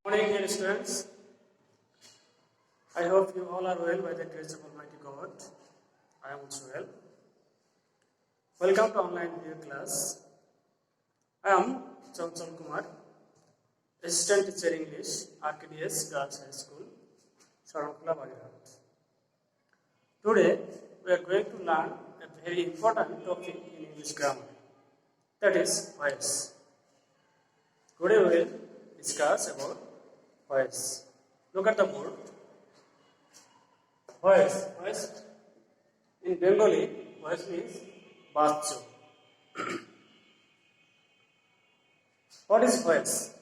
Morning, dear students. I hope you all are well by the grace of Almighty God. I am also well. Welcome to online video class. I am Chanchal Kumar, Assistant Teacher English, RKDS Girls High School, Sharankula, Bagirhat. Today, we are going to learn a very important topic in English grammar, that is voice. Today, we will discuss about voice. Look at the board. Voice. Voice in Bengali, voice means bacho. What is voice?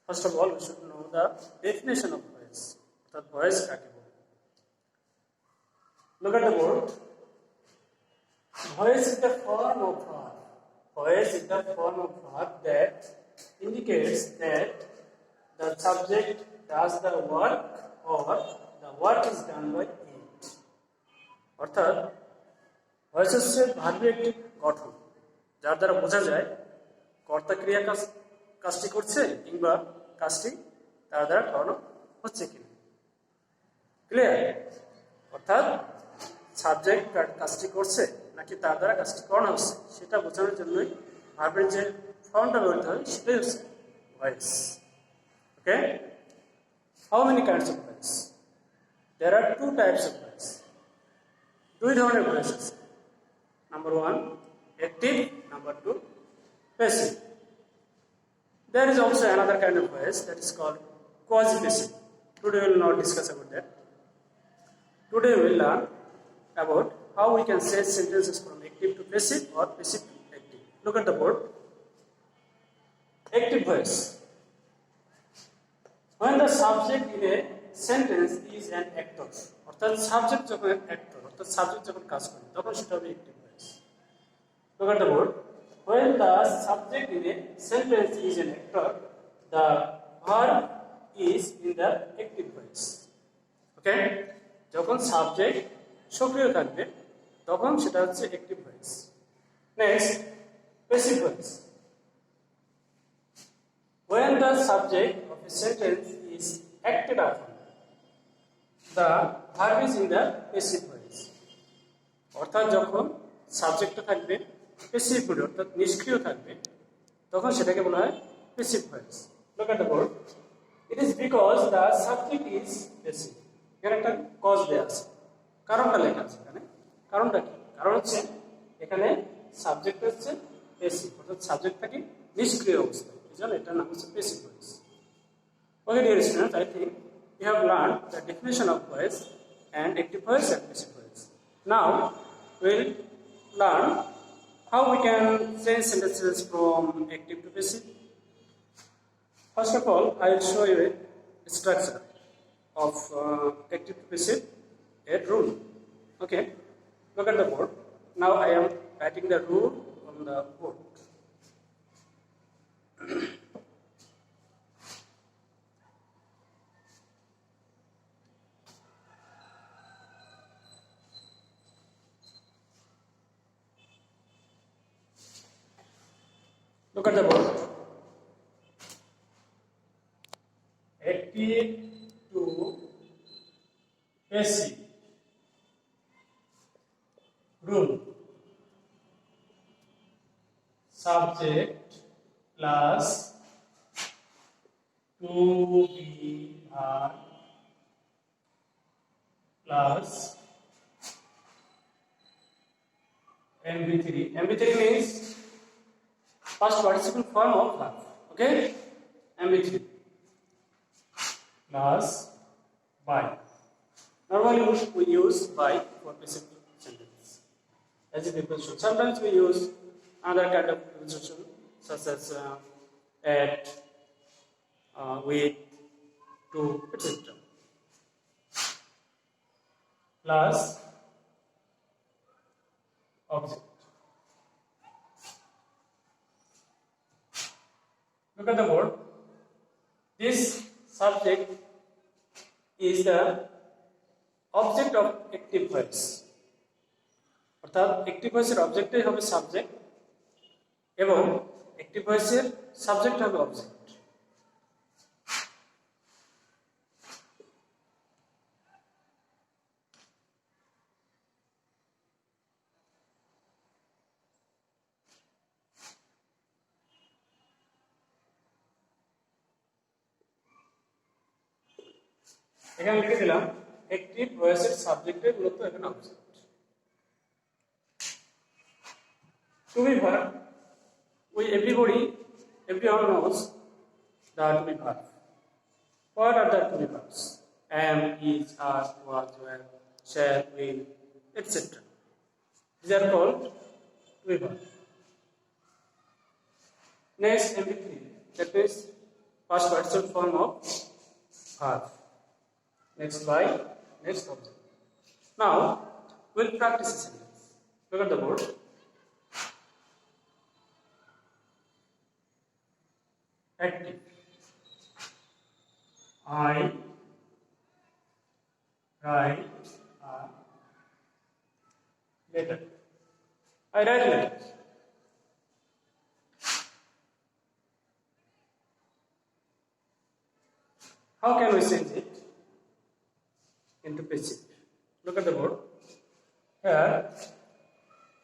First of all, we should know the definition of voice. The voice category. Look at the board. Voice is the form of verb. Voice is the form of verb that indicates that the subject does the work or the work is done by it. অর্থাৎ voice হচ্ছে ভার্বের একটি গঠন যার দ্বারা বোঝা যায় কর্তা ক্রিয়া কাজটি করছে কিংবা কাজটি তার দ্বারা করানো হচ্ছে কিনা। ক্লিয়ার? অর্থাৎ সাবজেক্ট কাজটি করছে নাকি তার দ্বারা কাজটি করানো হচ্ছে সেটা বোঝানোর জন্যই ভার্বের যে ফর্মটা ব্যবহৃত হয় সেটাই হচ্ছে voice. Okay? How many kinds of voice? There are two types of voice. দুই ধরনের ভয়েস আছে। Number one, active. Number two, passive. There is also another kind of voice that is called quasi-passive. Today we will not discuss about that. Today we will learn about how we can change sentences from active to passive or passive to active. Look at the board. Active voice. When the subject in a sentence is an actor, অর্থাৎ subject যখন actor অর্থাৎ subject যখন কাজ করে তখন সেটা হবে active voice. Look at the board. When the subject in a sentence is an actor, the verb is in the active voice. Okay? যখন সাবজেক্ট সক্রিয় থাকবে তখন সেটা হচ্ছে active voice. Next, passive voice. When the subject of a sentence is acted upon, the verb is in the passive voice. অর্থাৎ যখন সাবজেক্টটা থাকবে প্যাসিভ মোডে অর্থাৎ নিষ্ক্রিয় থাকবে তখন সেটাকে বলা হয় passive voice. Look at the board. It is because the subject is passive. এখানে একটা কজ দেয়া আছে, কারণটা লেখা আছে এখানে। কারণটা কি? কারণ হচ্ছে এখানে সাবজেক্ট হচ্ছে প্যাসিভ অর্থাৎ সাবজেক্টটাকে নিষ্ক্রিয় অবস্থায়। এটার নাম হচ্ছে passive voice. Okay, dear students, I think we have learned the definition of voice and active voice and passive voice. Now we'll learn how we can change sentences from active to passive. First of all, I will show you a structure of active to passive, a rule. Okay, look at the board. Now I am writing the rule on the board. Look at the board. Active to passive rule. Subject plus to be verb plus MV3. MV3 means past participle form of verb. Okay? MV3 plus by. Normally we use by for passive sentence as a preposition. Sometimes we use other kind of preposition such as at, with, to, etc. Plus object. Look at the board. This subject is the object of active voice. অর্থাৎ active ভয়েসের অবজেক্টই হবে subject এবং active ভয়েসের subject হবে object. এখানে লিখে দিলাম একটি ভয়েসের সাবজেক্টের মূলত এখানে object. To be verb, everyone knows the to be verb. What are the to be verbs? Am, is, are, was, were, shall, will, etc. These are called to be verb. Next, MP3, that means past participle form of verb. Next, by, next object. Now, we'll practice a sentence. Look at the board. Active. I write a letter. I write a letter. How can we change it into passive? Look at the board. Here,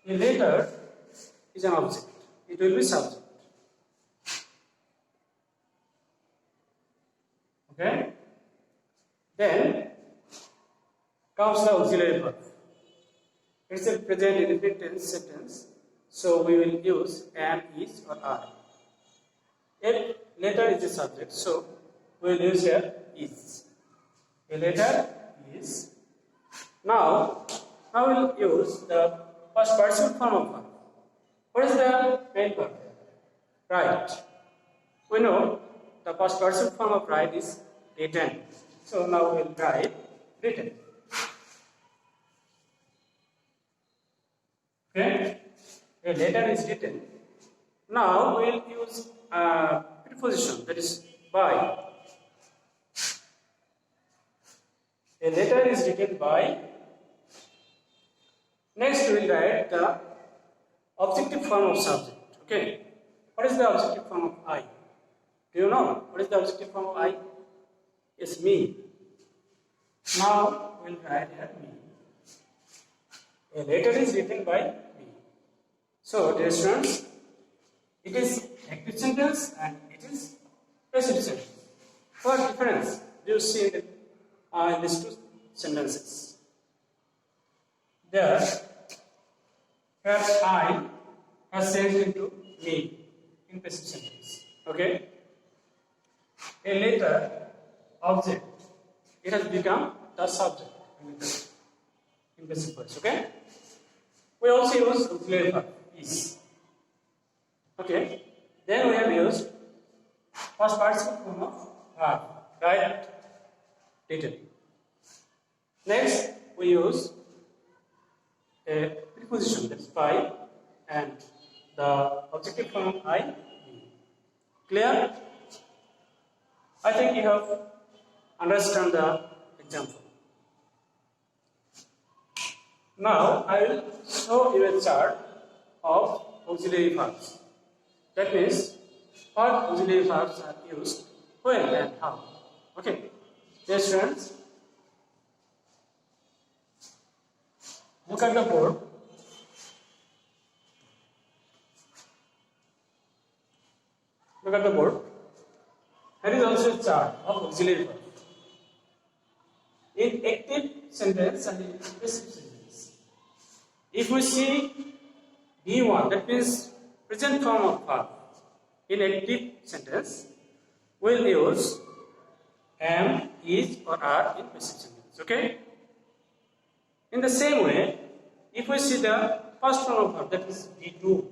a letter is an object. It will be subject. Okay? Then comes the auxiliary verb. It's a present indefinite tense sentence, so we will use am, is, or are. If letter is the subject, so we will use here is. A letter is. Now we will use the past participle form of verb. What is the main verb? Write. We know the past participle form of write is written. So now we will write written. Okay? A letter is written. Now we will use a preposition, that is by. A letter is written by. Next we will write the objective form of subject. Okay? What is the objective form of I? Do you know what is the objective form of I? It's me. Now we will write here me. A letter is written by me. So, dear students, it is active sentence and it is passive sentence. What difference do you see in these two sentences? There, here I has changed into me in passive sentence. Okay? A letter object, it has become the subject in passive voice. Okay? We also use auxiliary verb is. Okay? Then we have used past participle form of verb, write, written. Next we use a preposition, that is by, and the objective form I, be. Clear? I think you have understand the example. Now I will show you a chart of auxiliary verbs. That means what auxiliary verbs are used, when and how. Okay, dear students, look at the board. Look at the board. There is also a chart of auxiliary verb in active sentence and in passive sentence. If we see B1, that means present form of verb in active sentence, we will use am, is, or are in passive sentence. Okay? In the same way, if we see the first form of verb, that is B2,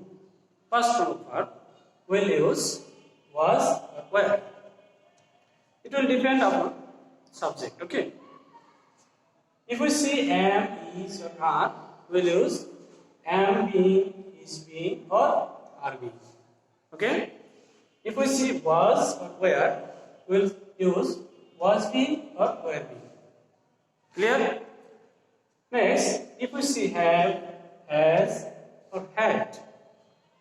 first form of verb, we will use was or were. It will depend upon subject. Okay? If we see am, is, or are, we will use am being, is being, or are being. Okay? If we see was or were, we will use was being or were being. Clear? Next, if we see have, has, or had,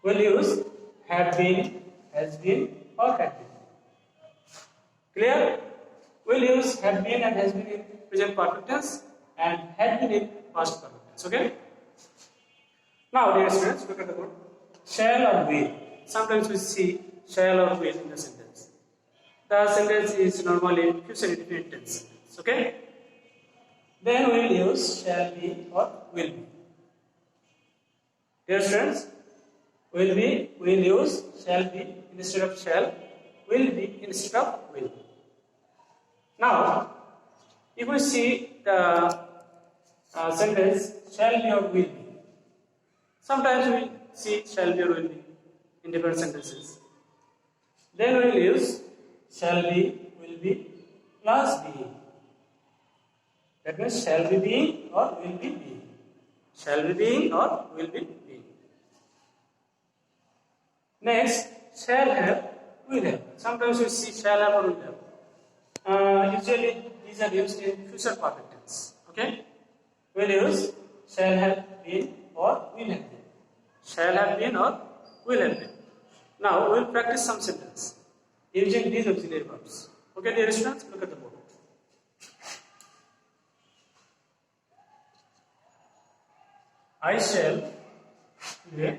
we will use had been, has been, or had been. Clear? We will use had been and has been in present perfect tense and had been in past perfect tense. Okay? Now, dear students, look at the word shall or will. Sometimes we see shall or will in the sentence. The sentence is normally future indefinite tense sentence. Okay? Then we will use shall be or will be. Dear students, will be, we will use shall be instead of shall, will be instead of will. Now, if we see the sentence shall be or will be, sometimes we see shall be or will be in different sentences. Then we will use shall be, will be plus being. That means shall be being or will be being. Shall be being or will be being. Next, shall have, will have. Sometimes we see shall have or will have. Usually these are used in future perfect tense. Okay? We'll use shall have been or will have been. Shall have been or will have been. Now we'll practice some sentence using these auxiliary verbs. Okay, dear students, look at the board. I shall play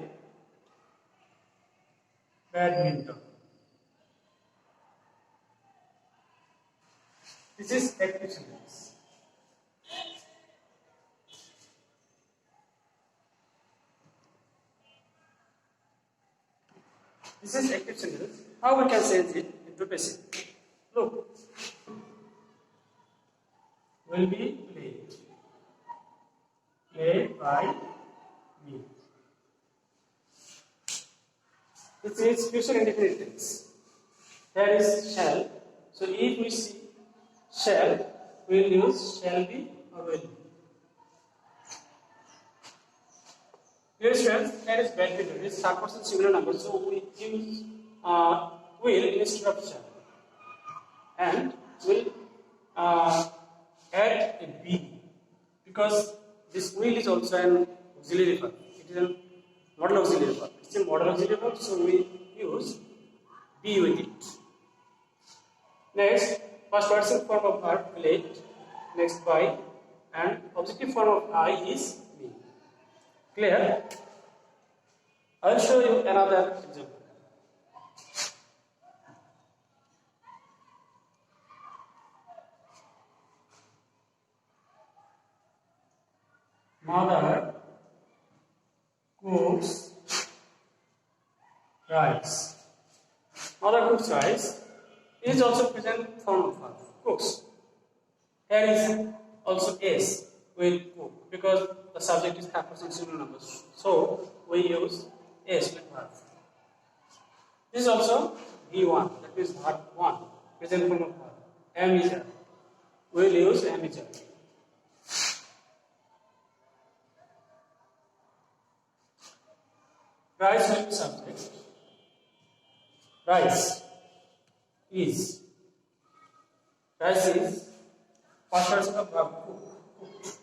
badminton. This is active sentence. This is active sentence. How we can change it into passive? Look. Will be played. Played by me. This is future indefinite tense. There is shall. So if we see shall, we will use shall be or will be. Dear students, there is badminton. It is third person singular number, so we use will instead of shall, and will add a be, because this will is also an auxiliary verb. It is a modal auxiliary verb. It's a modal auxiliary verb, so we use be with it. Next, first person form of verb played, next by, and objective form of I is me. Clear? I will show you another example. Mother cooks rice. Mother cooks rice is also present form of verb. Cooks. Here is also s will cook because the subject is third person singular number. So we use s with verb. This is also V1, that means verb 1, present form of verb. Am is here. We will use am is here. Rice will be subject. Rice is. Rice is first person of verb cooked.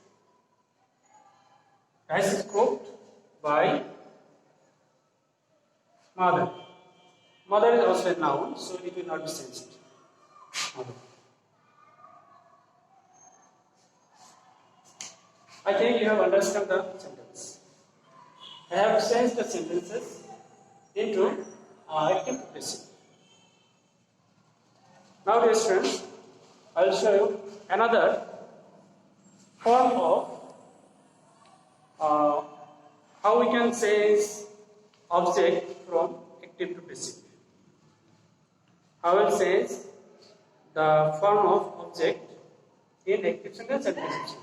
Rice is cooked by mother. Mother is also a noun, so it will not be changed. Mother. I think you have understood the sentence. I have changed the sentences into active to passive. Now, dear students, I will show you another form of how we can change object from active to passive. I will change the form of object in active sentence and passive sentence.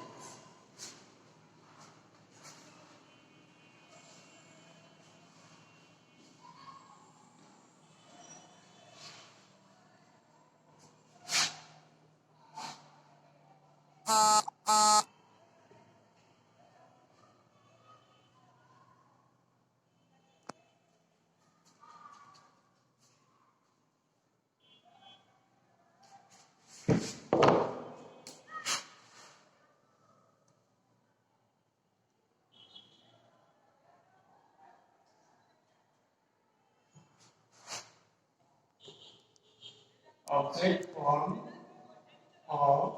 Object form of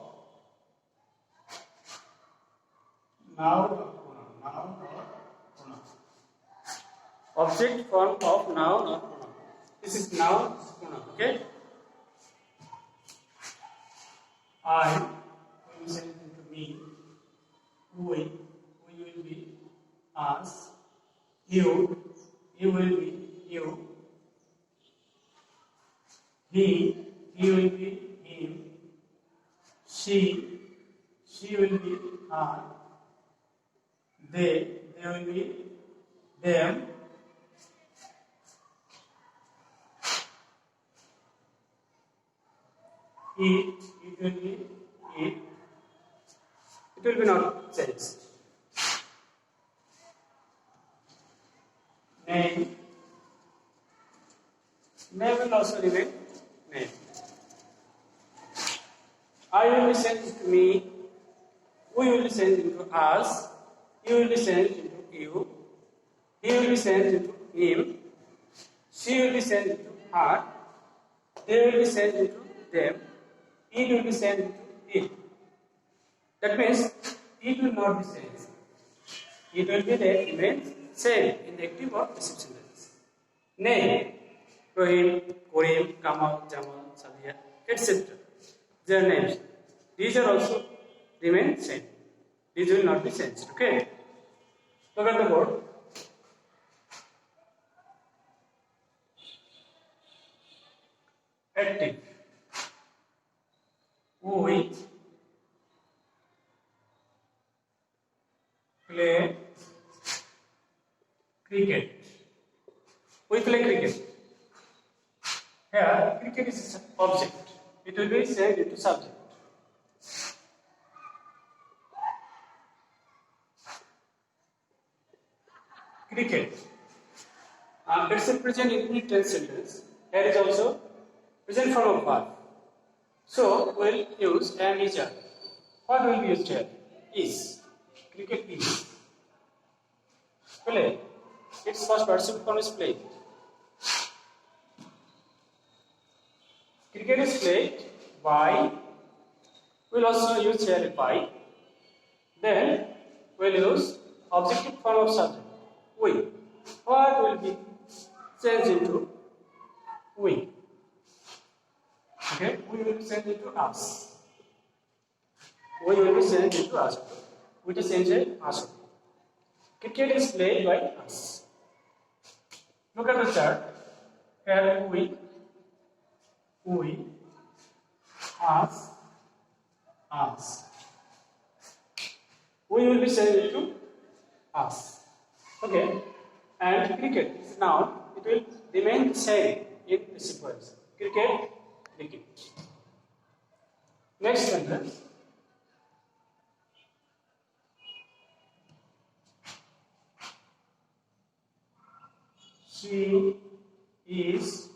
noun or pronoun. Object form of noun or pronoun. This is noun, pronoun. Okay. I you, you will be you. He will be him. She will be her. They will be them. It will be it. It will be not changed. Name will also remain name. I will be sent into me. We will be sent into us. You will be sent into you. He will be sent into him. She will be sent into her. They will be sent into them. It will be sent into it. That means it will not be changed. It will be there remain same in the active or passive sentence. Name Rohim, Korim, Kamal, Jamal, Salia, etc. Their names. These are also remain same. These will not be changed. Okay. Look at the board. Active. We play cricket. We play cricket. Here, cricket is an object. It will be saved into subject. Cricket. It's a present infinite tense sentence. Here is also present form of verb. So we'll use am is are. What will be used here? Is. Cricket is. Play. Its first participle form is played. Cricket is played by. We'll also use here by. Then we'll use objective form of subject. We. What will be changed into we? Okay, we will be changed into us. We will be changed into us. Which is changed us. Cricket is played by us. Look at the chart. Here we, us. We will be changed into us. Okay, and cricket is noun. It will remain the same in the sequence. Cricket. Next sentence. She is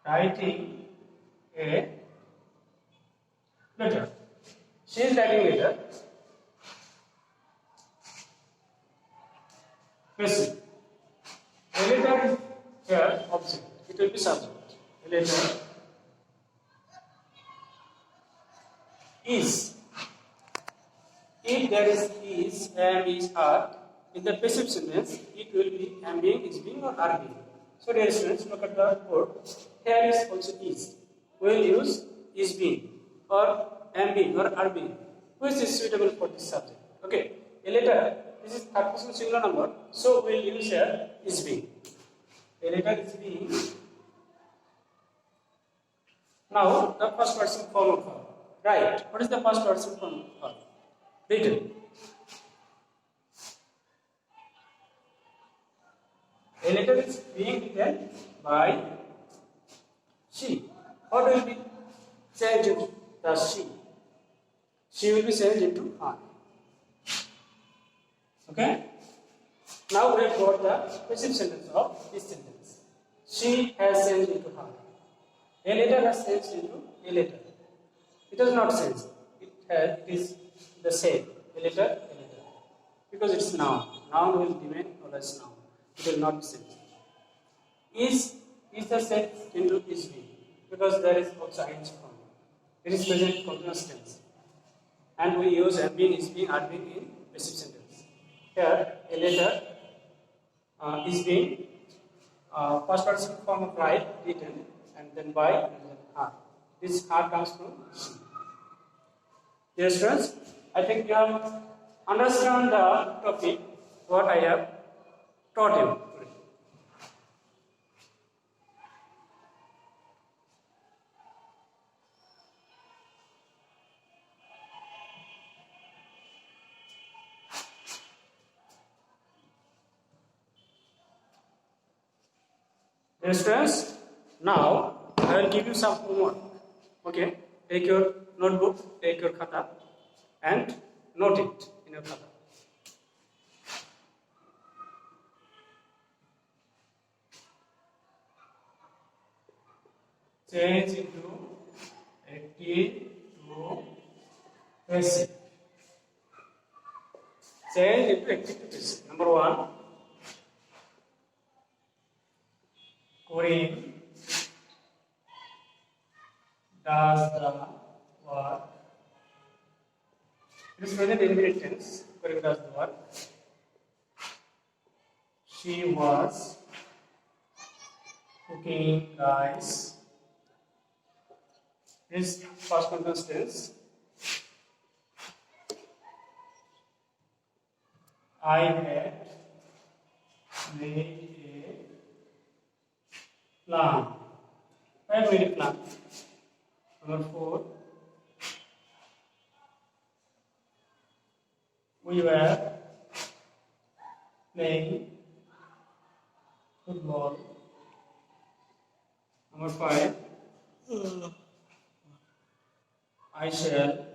writing a letter. She is writing a letter. Passive. A letter is here object. It will be subject. A letter is. If there is, am, is, are, in the passive sentence, it will be am being, is being, or are being. So, dear students, look at the board. Here is also is. We will use is being, or am being, or are being. Which is suitable for this subject? Okay. A letter, this is third person singular number, so we will use here is being. A letter is being. Now, the first person form of verb. Right. What is the first person form of verb? Written. A letter is being written by she. What will be changed into the she? She will be changed into her. Okay? Now we have got the passive sentence of this sentence. She has changed into her. A letter has changed into a letter. It has not changed. It is the same. A letter. Because it is noun. Noun will remain always noun. It will not be changed. Is the same into is being. Because there is also ing form. It is present continuous tense. And we use am being, is being, are being in passive sentence. Here, a letter is being first person form of write, written, and then by, and then are. This are comes from she. Dear students, I think you have understand the topic what I have taught you. Dear students, now I will give you some homework. Okay, take your notebook, take your khata, and note it in your khata. Change into active to passive. Change into active to passive. Number 1, Corinne does the work. It is present indefinite tense. Corinne does the work. She was cooking rice. This past continuous tense. I had made a plan. I have made a plan. Number 4. We were playing football. Number 5. I shall